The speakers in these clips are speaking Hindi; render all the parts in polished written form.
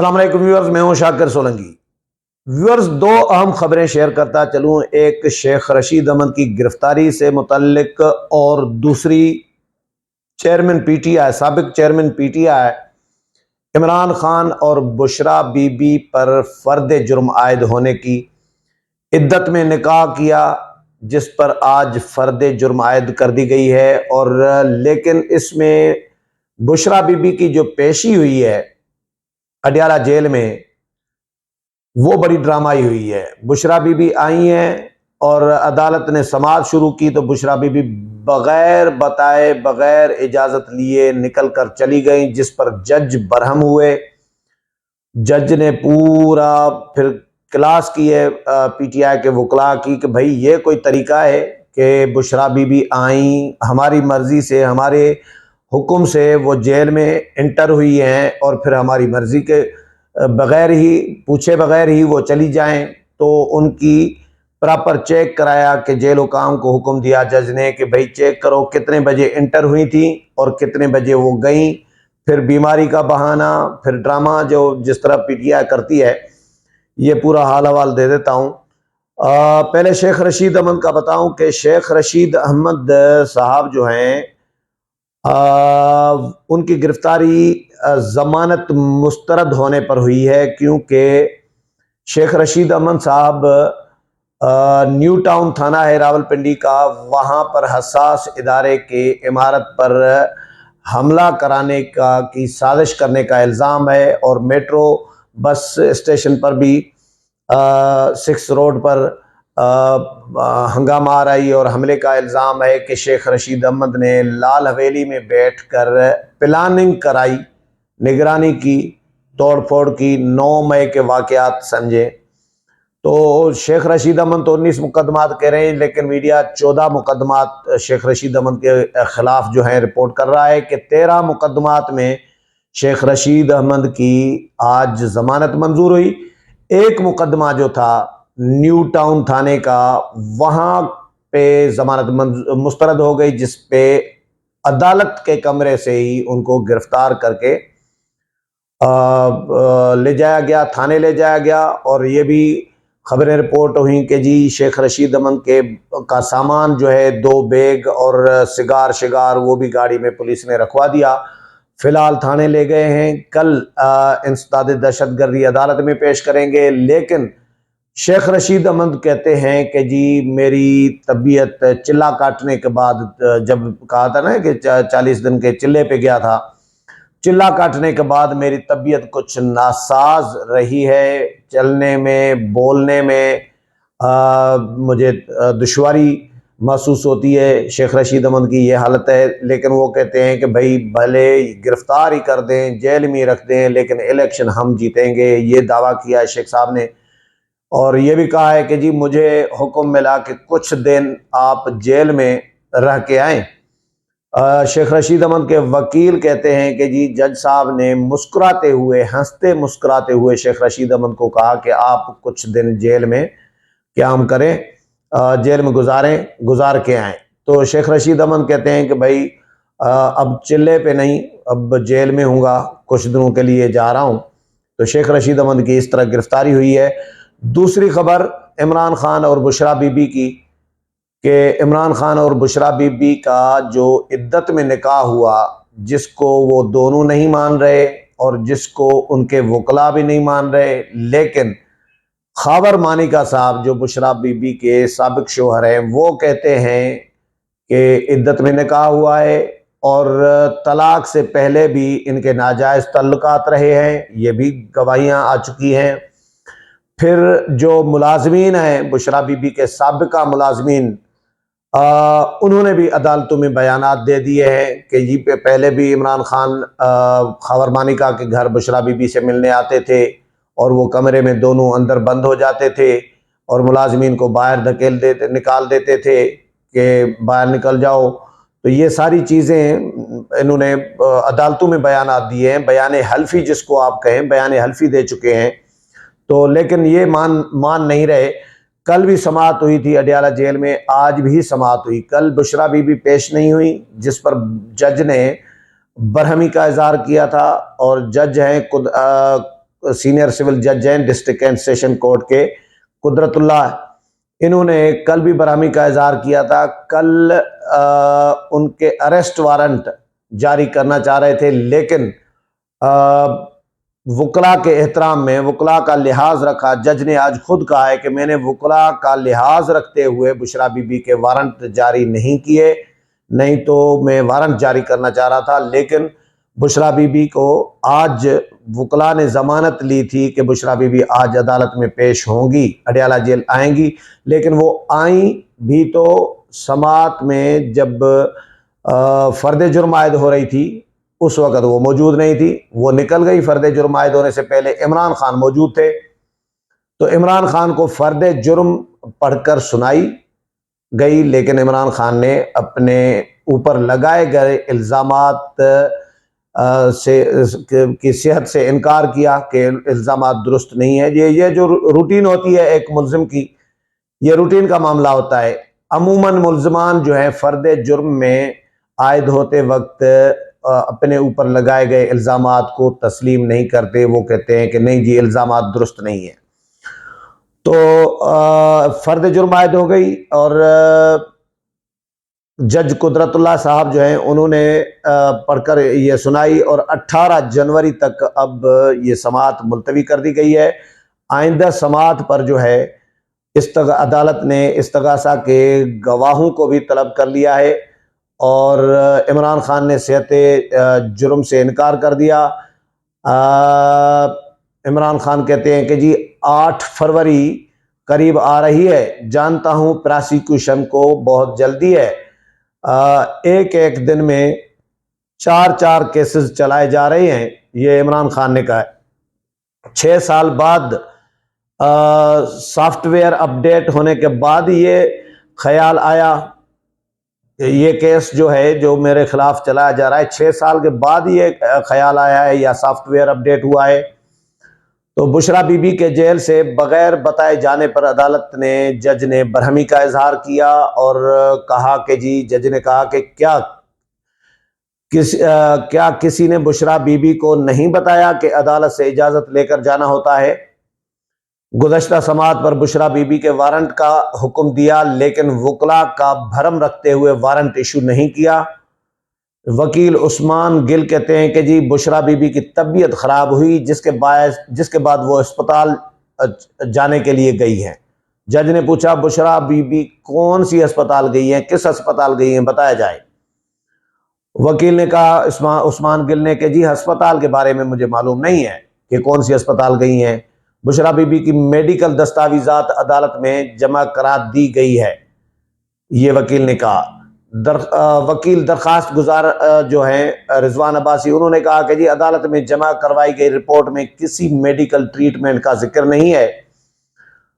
अस्सलाम वालेकुम व्यूअर्स, मैं हूं शाकिर सोलंकी। व्यूअर्स, दो अहम खबरें शेयर करता चलूं। एक शेख रशीद अहमद की गिरफ्तारी से मुतल्लिक और दूसरी चेयरमैन पीटीआई, साबिक चेयरमैन पीटीआई इमरान खान और बुशरा बीबी पर फर्द जुर्म आयद होने की। इद्दत में निकाह किया जिस पर आज फर्द जुर्म आयद कर दी गई है। और लेकिन इसमें बुशरा बीबी की जो पेशी हुई है अडियाला जेल में, वो बड़ी ड्रामाई हुई है। बुशरा बीबी आई हैं और अदालत ने समाअत शुरू की तो बुशरा बीबी बगैर बताए, बगैर इजाज़त लिए निकल कर चली गई, जिस पर जज बरहम हुए। जज ने पूरा फिर क्लास की है पीटीआई के वकला की कि भाई ये कोई तरीका है कि बुशरा बीबी आई, हमारी मर्जी से, हमारे हुक्म से वो जेल में इंटर हुई हैं और फिर हमारी मर्जी के बगैर ही, पूछे बगैर ही वो चली जाएं। तो उनकी प्रॉपर चेक कराया कि जेल हुकाम को हुक्म दिया जज ने कि भाई चेक करो कितने बजे इंटर हुई थी और कितने बजे वो गई। फिर बीमारी का बहाना, फिर ड्रामा जो जिस तरह पीटीआई करती है, ये पूरा हाल हवाल दे देता हूँ। पहले शेख रशीद अहमद का बताऊं कि शेख रशीद अहमद साहब जो हैं, उनकी गिरफ्तारी जमानत मुस्तरद होने पर हुई है, क्योंकि शेख रशीद अहमद साहब न्यू टाउन थाना है रावलपिंडी का, वहाँ पर हसास इदारे के इमारत पर हमला कराने की साजिश करने का इल्ज़ाम है। और मेट्रो बस स्टेशन पर भी 6 रोड पर हंगामा आराई और हमले का इल्ज़ाम है कि शेख रशीद अहमद ने लाल हवेली में बैठकर प्लानिंग कराई, निगरानी की, तोड़ फोड़ की। 9 मई के वाक़यात समझे तो शेख रशीद अहमद तो 19 मुकदमात कह रहे हैं, लेकिन मीडिया 14 मुकदमात शेख रशीद अहमद के खिलाफ जो है रिपोर्ट कर रहा है कि 13 मुकदमात में शेख रशीद अहमद की आज जमानत मंजूर हुई। एक मुकदमा जो था न्यू टाउन थाने का, वहाँ पे जमानत मुस्तरद हो गई, जिस पे अदालत के कमरे से ही उनको गिरफ्तार करके ले जाया गया, थाने ले जाया गया। और ये भी खबरें रिपोर्ट हुई कि जी शेख रशीद अहमद के का सामान जो है, 2 बैग और सिगार शिगार, वो भी गाड़ी में पुलिस ने रखवा दिया। फिलहाल थाने ले गए हैं, कल इंसदाद दहशतगर्दी अदालत में पेश करेंगे। लेकिन शेख रशीद अहमद कहते हैं कि जी मेरी तबीयत चिल्ला काटने के बाद, जब कहा था ना कि 40 दिन के चिल्ले पे गया था, चिल्ला काटने के बाद मेरी तबीयत कुछ नासाज रही है, चलने में, बोलने में मुझे दुश्वारी महसूस होती है। शेख रशीद अहमद की ये हालत है। लेकिन वो कहते हैं कि भाई भले गिरफ्तार ही कर दें, जेल में ही रख दें, लेकिन इलेक्शन हम जीतेंगे, ये दावा किया है शेख साहब ने। और ये भी कहा है कि जी मुझे हुक्म मिला कि कुछ दिन आप जेल में रह के आएँ। शेख रशीद अहमद के वकील कहते हैं कि जी जज साहब ने मुस्कुराते हुए, हंसते मुस्कुराते हुए शेख रशीद अहमद को कहा कि आप कुछ दिन जेल में क़याम करें, जेल में गुजार के आएँ। तो शेख रशीद अहमद कहते हैं कि भाई अब चिल्ले पे नहीं, अब जेल में हूँगा, कुछ दिनों के लिए जा रहा हूँ। तो शेख रशीद अहमद की इस तरह गिरफ्तारी हुई है। दूसरी खबर इमरान खान और बुशरा बीबी की, कि इमरान खान और बुशरा बीबी का जो इद्दत में निकाह हुआ, जिसको वो दोनों नहीं मान रहे और जिसको उनके वकला भी नहीं मान रहे, लेकिन खाबर मानिका साहब जो बुशरा बीबी के साबिक शोहर हैं, वो कहते हैं कि इद्दत में निकाह हुआ है और तलाक से पहले भी इनके नाजायज़ तल्लुकात रहे हैं, ये भी गवाहियाँ आ चुकी हैं। फिर जो मुलाजमीन हैं, बुशरा बीबी के साबिका मुलाजमीन, उन्होंने भी अदालतों में बयानात दे दिए हैं कि जी पे पहले भी इमरान खान खावर मानिका के घर बुशरा बीबी से मिलने आते थे और वो कमरे में दोनों अंदर बंद हो जाते थे और मुलाजमीन को बाहर निकाल देते थे कि बाहर निकल जाओ। तो ये सारी चीज़ें इन्होंने अदालतों में बयानात दिए हैं, बयान हल्फी जिसको आप कहें, बयान हल्फी दे चुके हैं। तो लेकिन ये मान नहीं रहे। कल भी समाअत हुई थी अडियाला जेल में, आज भी समाअत हुई। कल बुशरा बीबी पेश नहीं हुई, जिस पर जज ने बरहमी का इजहार किया था। और जज हैं सीनियर सिविल जज हैं डिस्ट्रिक्ट एंड सेशन कोर्ट के, कुदरतुल्लाह, इन्होंने कल भी बरहमी का इजहार किया था। कल उनके अरेस्ट वारंट जारी करना चाह रहे थे, लेकिन वकला के एहतराम में, वकला का लिहाज रखा। जज ने आज खुद कहा है कि मैंने वकला का लिहाज रखते हुए बुशरा बीबी के वारंट जारी नहीं किए, नहीं तो मैं वारंट जारी करना चाह रहा था। लेकिन बुशरा बीबी को आज वकला ने जमानत ली थी कि बुशरा बीबी आज अदालत में पेश होंगी, अडयाला जेल आएंगी, लेकिन वो आई भी तो समात में जब फर्द जुर्म आयद हो रही थी उस वक़्त वो मौजूद नहीं थी, वो निकल गई। फर्द जुर्म आयद होने से पहले इमरान खान मौजूद थे, तो इमरान खान को फर्द जुर्म पढ़कर सुनाई गई, लेकिन इमरान खान ने अपने ऊपर लगाए गए इल्ज़ामात की सेहत से इनकार किया कि इल्ज़ामात दुरुस्त नहीं है। ये जो रूटीन होती है एक मुल्ज़िम की, ये रूटीन का मामला होता है। अमूमन मुल्ज़मान जो है फ़र्द जुर्म में आयद होते वक्त अपने ऊपर लगाए गए इल्ज़ामात को तस्लीम नहीं करते, वो कहते हैं कि नहीं जी इल्ज़ामात दुरुस्त नहीं है। तो फ़र्द जुर्म आयद हो गई और जज कुदरतुल्लाह साहब जो हैं उन्होंने पढ़कर ये सुनाई और 18 जनवरी तक अब ये समाअत मुलतवी कर दी गई है। आइंदा समाअत पर जो है अदालत ने इस्तगासा के गवाहों को भी तलब कर लिया है और इमरान खान ने सेहत जुर्म से इनकार कर दिया। इमरान खान कहते हैं कि जी 8 फरवरी करीब आ रही है, जानता हूँ प्रोसिक्यूशन को बहुत जल्दी है, एक एक दिन में 4 केसेस चलाए जा रहे हैं, ये इमरान खान ने कहा। 6 साल बाद सॉफ्टवेयर अपडेट होने के बाद ये ख्याल आया, ये केस जो है जो मेरे खिलाफ चलाया जा रहा है 6 साल के बाद ये ख्याल आया है या सॉफ्टवेयर अपडेट हुआ है। तो बुशरा बीबी के जेल से बगैर बताए जाने पर अदालत ने, जज ने बरहमी का इजहार किया और कहा कि जी, जज ने कहा कि क्या किसी ने बुशरा बीबी को नहीं बताया कि अदालत से इजाजत लेकर जाना होता है। गुज़श्ता समाअत पर बुशरा बीबी के वारंट का हुक्म दिया, लेकिन वकला का भरम रखते हुए वारंट इशू नहीं किया। वकील उस्मान गिल कहते हैं कि जी बुशरा बीबी की तबीयत ख़राब हुई, जिसके बाद वो अस्पताल जाने के लिए गई हैं। जज ने पूछा बुशरा बीबी कौन सी अस्पताल गई हैं, किस अस्पताल गई हैं, बताया जाए। वकील ने कहा, उस्मान गिल ने, कि जी अस्पताल के बारे में मुझे मालूम नहीं है कि कौन सी अस्पताल गई हैं। बुशरा बीबी की मेडिकल दस्तावेजात अदालत में जमा करा दी गई है, ये वकील ने कहा। वकील दरखास्त गुजार जो हैं रिजवान अब्बासी, उन्होंने कहा कि जी अदालत में जमा करवाई गई रिपोर्ट में किसी मेडिकल ट्रीटमेंट का जिक्र नहीं है,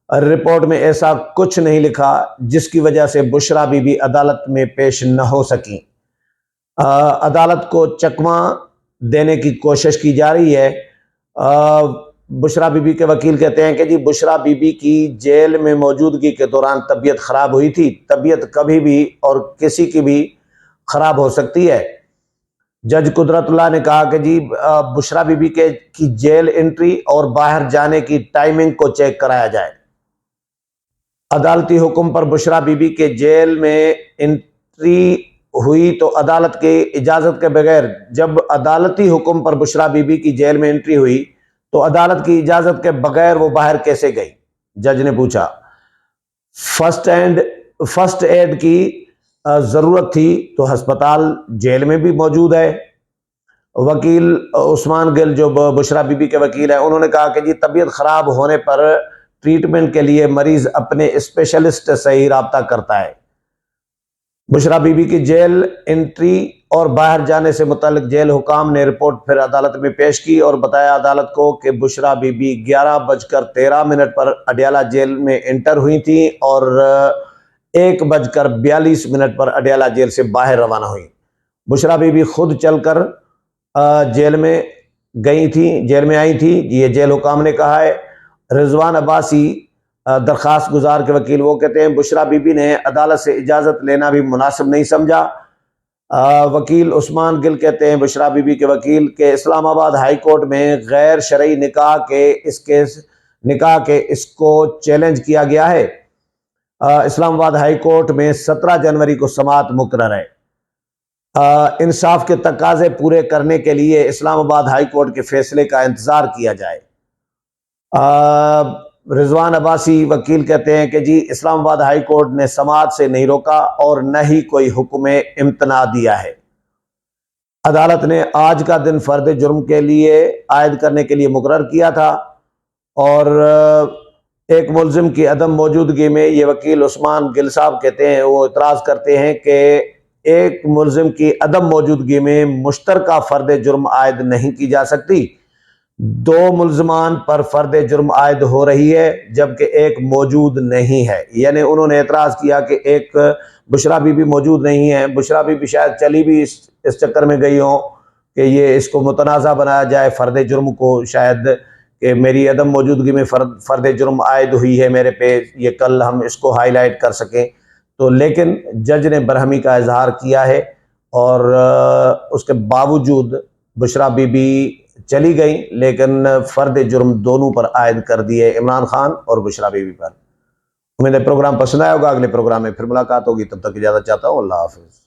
रिपोर्ट में ऐसा कुछ नहीं लिखा जिसकी वजह से बुशरा बीबी अदालत में पेश न हो सकी। अदालत को चकमा देने की कोशिश की जा रही है। बुशरा बीबी के वकील कहते हैं कि जी बुशरा बीबी की जेल में मौजूदगी के दौरान तबीयत ख़राब हुई थी, तबीयत कभी भी और किसी की भी ख़राब हो सकती है। जज कुदरतुल्लाह ने कहा कि जी बुशरा बीबी की जेल एंट्री और बाहर जाने की टाइमिंग को चेक कराया जाए। अदालती हुक्म पर बुशरा बीबी के जेल में एंट्री हुई तो अदालत की इजाज़त के बगैर, जब अदालती हुक्म पर बुशरा बीबी की जेल में एंट्री हुई तो अदालत की इजाज़त के बगैर वो बाहर कैसे गई, जज ने पूछा। फर्स्ट एड की ज़रूरत थी तो अस्पताल जेल में भी मौजूद है। वकील उस्मान गिल जो बुशरा बीबी के वकील है, उन्होंने कहा कि जी तबीयत ख़राब होने पर ट्रीटमेंट के लिए मरीज़ अपने स्पेशलिस्ट से ही रब्ता करता है। बुशरा बीबी की जेल एंट्री और बाहर जाने से मुताल्लिक जेल हुकाम ने रिपोर्ट फिर अदालत में पेश की और बताया अदालत को कि बुशरा बीबी 11:13 पर अडयाला जेल में एंटर हुई थी और 1:42 पर अडयाला जेल से बाहर रवाना हुई। बुशरा बीबी खुद चलकर जेल में गई थी, जेल में आई थी, ये जेल हुकाम ने कहा है। रिजवान अब्बासी दरखास्त गुजार के वकील, वो कहते हैं बुशरा बीबी ने अदालत से इजाज़त लेना भी मुनासिब नहीं समझा। वकील उस्मान गिल कहते हैं, बुशरा बीबी के वकील, के इस्लामाबाद हाई कोर्ट में गैर शरई निकाह के इसको चैलेंज किया गया है। इस्लामाबाद हाई कोर्ट में 17 जनवरी को समाअत मुकर्रर है। इंसाफ के तकाजे पूरे करने के लिए इस्लामाबाद हाई कोर्ट के फैसले का इंतजार किया जाए। रिजवान अब्बासी वकील कहते हैं कि जी इस्लामाबाद हाई कोर्ट ने समाअत से नहीं रोका और न ही कोई हुक्म इम्तना दिया है। अदालत ने आज का दिन फर्द जुर्म के लिए आयद करने के लिए मुकर्रर किया था और एक मुलजिम की अदम मौजूदगी में, ये वकील उस्मान गिल साहब कहते हैं, वो इतराज़ करते हैं कि एक मुलजिम की अदम मौजूदगी में मुश्तरका फर्द जुर्म आयद नहीं की जा सकती। 2 मुलजमान पर फर्द जुर्म आयद हो रही है जबकि एक मौजूद नहीं है। यानी उन्होंने एतराज़ किया कि एक बुशरा बीबी मौजूद नहीं है, बुशरा बीबी शायद चली भी इस चक्कर में गई हो कि ये इसको मुतनाज़ा बनाया जाए फर्द जुर्म को, शायद कि मेरी अदम मौजूदगी में फर्द जुर्म आयद हुई है मेरे पे, ये कल हम इसको हाईलाइट कर सकें। तो लेकिन जज ने बरहमी का इजहार किया है और उसके बावजूद बुशरा बीबी चली गई, लेकिन फर्द जुर्म दोनों पर आयद कर दिए, इमरान खान और बुशरा बीबी पर। उम्मीद है प्रोग्राम पसंद आया होगा। अगले प्रोग्राम में फिर मुलाकात होगी, तब तक इजाज़त चाहता हूँ। अल्लाह हाफिज़।